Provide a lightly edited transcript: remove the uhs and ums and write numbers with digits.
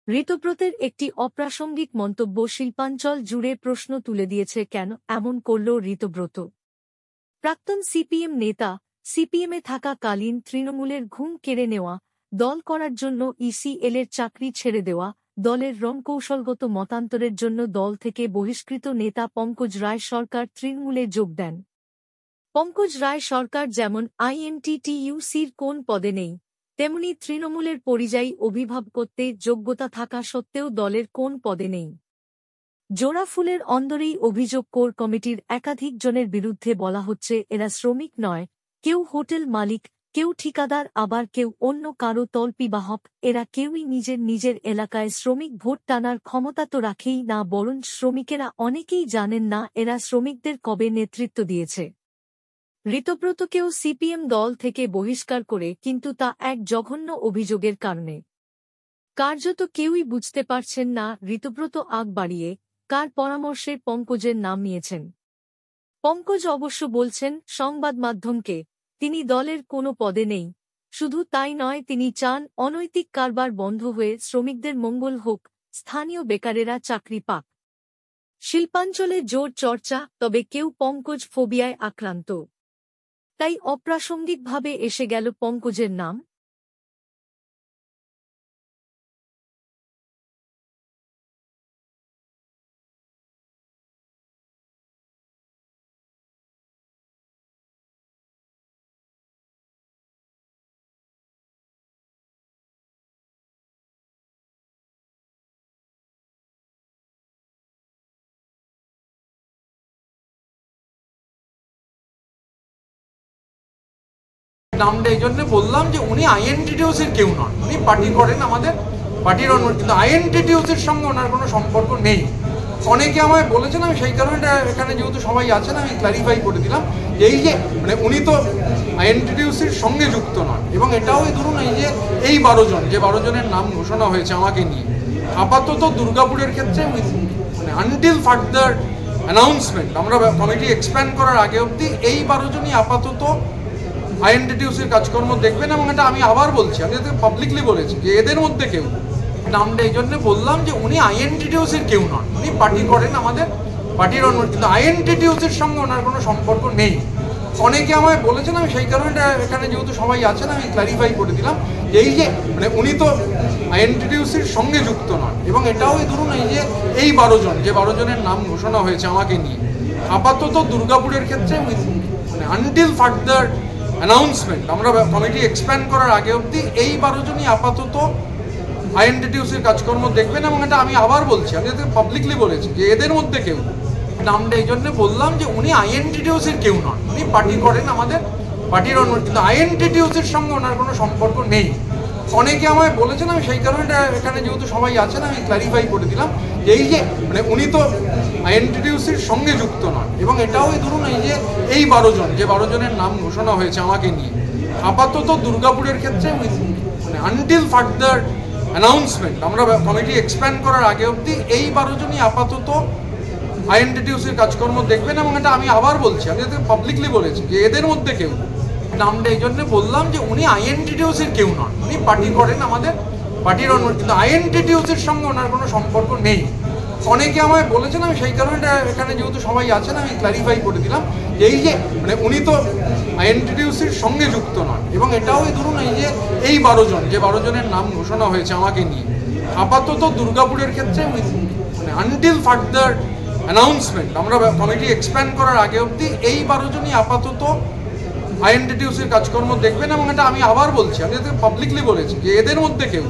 ঋতব্রতের একটি অপ্রাসঙ্গিক মন্তব্য শিল্পাঞ্চল জুড়ে প্রশ্ন তুলে দিয়েছে। কেন এমন করল ঋতব্রত? প্রাক্তন সিপিএম নেতা সিপিএমে থাকাকালীন তৃণমূলের ঘুম কেড়ে নেওয়া, দল করার জন্য ইসিএলের চাকরি ছেড়ে দেওয়া, দলের রণকৌশলগত মতান্তরের জন্য দল থেকে বহিষ্কৃত নেতা পঙ্কজ রায় সরকার তৃণমূলে যোগ দেন। পঙ্কজ রায় সরকার যেমন আইএনটিটিইউসির কোন পদে নেই, তেমনি তৃণমূলের পরিযায়ী অভিভাবকত্বে যোগ্যতা থাকা সত্ত্বেও দলের কোন পদে নেই। জোড়াফুলের অন্দরেই অভিযোগ কোর কমিটির একাধিক জনের বিরুদ্ধে বলা হচ্ছে এরা শ্রমিক নয়, কেউ হোটেল মালিক, কেউ ঠিকাদার, আবার কেউ অন্য কারো তল্পিবাহক। এরা কেউই নিজের এলাকায় শ্রমিক ভোট টানার ক্ষমতা তো রাখেই না, বরং শ্রমিকেরা অনেকেই জানেন না এরা শ্রমিকদের কবে নেতৃত্ব দিয়েছে। ঋতব্রতকেও সিপিএম দল থেকে বহিষ্কার করে, কিন্তু তা এক জঘন্য অভিযোগের কারণে। কার্যত কেউই বুঝতে পারছেন না ঋতব্রত আগ বাড়িয়ে কার পরামর্শে পঙ্কজের নাম নিয়েছেন। পঙ্কজ অবশ্য বলছেন সংবাদ মাধ্যমকে তিনি দলের কোনো পদে নেই। শুধু তাই নয়, তিনি চান অনৈতিক কারবার বন্ধ হয়ে শ্রমিকদের মঙ্গল হোক, স্থানীয় বেকারেরা চাকরি পাক। শিল্পাঞ্চলে জোর চর্চা, তবে কেউ পঙ্কজ ফোবিয়ায় আক্রান্ত, তাই অপ্রাসঙ্গিকভাবে এসে গেল পঙ্কজের নাম। নামটা এই জন্য বললাম যে উনি আইএনটিটিউসির কেউ নন, উনি পার্টি করেন, আমাদের পার্টির অন্য, কিন্তু আইএনটিটিউসির সঙ্গে ওনার কোনো সম্পর্ক নেই। অনেকে আমায় বলেছেন, আমি সেই কারণে এখানে যেহেতু সবাই আছেন আমি ক্লারিফাই করে দিলাম যে এই যে উনি তো আইএনটিটিউসির সঙ্গে যুক্ত নন। এবং এটাও ধরুন এই 12 জন, যে 12 জনের নাম ঘোষণা হয়েছে আমাকে নিয়ে, আপাতত দুর্গাপুরের ক্ষেত্রে আনটিল ফার্দার অ্যানাউন্সমেন্ট, আমরা কমিটি এক্সপ্যান্ড করার আগে অবধি এই 12 জনই আপাতত আইএনটিটিউসির কাজকর্ম দেখবেন। এবং এটা আমি আবার বলছি, আমি যাতে পাবলিকলি বলেছি যে এদের মধ্যে কেউ, নামটা এই জন্য বললাম যে উনি আইএনটিটিউসির কেউ নন, উনি পার্টি করেন, আমাদের পার্টির অন্য, কিন্তু আইএনটিটিউসির সঙ্গে ওনার কোনো সম্পর্ক নেই। অনেকে আমায় বলেছেন, আমি সেই কারণে এখানে যেহেতু সবাই আছেন আমি ক্লারিফাই করে দিলাম যে এই যে উনি তো আইএনটিটিউসির সঙ্গে যুক্ত নন। এবং এটাও ধরুন এই 12 জন, যে 12 জনের নাম ঘোষণা হয়েছে আমাকে নিয়ে, আপাতত দুর্গাপুরের ক্ষেত্রে আনটিল ফার্দার অ্যানাউন্সমেন্ট, আমরা কমিটি এক্সপ্যান্ড করার আগে অবধি এই 12 জনই আপাতত আইএনটিটিউসির কাজকর্ম দেখবেন। এবং এটা আমি আবার বলছি, আমি যাতে পাবলিকলি বলেছি যে এদের মধ্যে কেউ, নামটা এই জন্য বললাম যে উনি আইএনটিটিউসির কেউ নন, উনি পার্টি করেন, আমাদের পার্টির অন্য, কিন্তু আইএনটিটিউসির সঙ্গে ওনার কোনো সম্পর্ক নেই। অনেকে আমায় বলেছেন, আমি সেই কারণে এখানে যেহেতু সবাই আছেন আমি ক্লারিফাই করে দিলাম যে এই যে উনি তো আইএনটিটিউসির সঙ্গে যুক্ত নন। এবং এটাও ধরুন এই 12 জন, যে 12 জনের নাম ঘোষণা হয়েছে আমাকে নিয়ে, আপাতত দুর্গাপুরের ক্ষেত্রে আনটিল ফার্দার অ্যানাউন্সমেন্ট, আমরা কমিটি এক্সপ্যান্ড করার আগে অবধি এই 12 জনই আপাতত আইএনটিটিউসির কাজকর্ম দেখবেন। এবং এটা আমি আবার বলছি, আমি যাতে পাবলিকলি বলেছি যে এদের মধ্যে কেউ, নামটা এই জন্য বললাম যে উনি আইএনটিটিউসির কেউ নন, উনি পার্টি করেন, আমাদের পার্টির অন্য, কিন্তু আইএনটিটিউসির সঙ্গে ওনার কোনো সম্পর্ক নেই। অনেকে আমায় বলেছেন, আমি সেই কারণে এখানে যেহেতু সবাই আছেন আমি ক্লারিফাই করে দিলাম যে এই যে উনি তো আইএনটিটিউসির সঙ্গে যুক্ত নন। এবং এটাও ধরুন এই 12 জন, যে 12 জনের নাম ঘোষণা হয়েছে আমাকে নিয়ে, আপাতত দুর্গাপুরের ক্ষেত্রে আনটিল ফার্দার অ্যানাউন্সমেন্ট, আমরা কমিটি এক্সপ্যান্ড করার আগে অবধি এই 12 জনই আপাতত আইএনটিটিউসির কাজকর্ম দেখবেন। এবং এটা আমি আবার বলছি, আমি যাতে পাবলিকলি বলেছি যে এদের মধ্যে কেউ,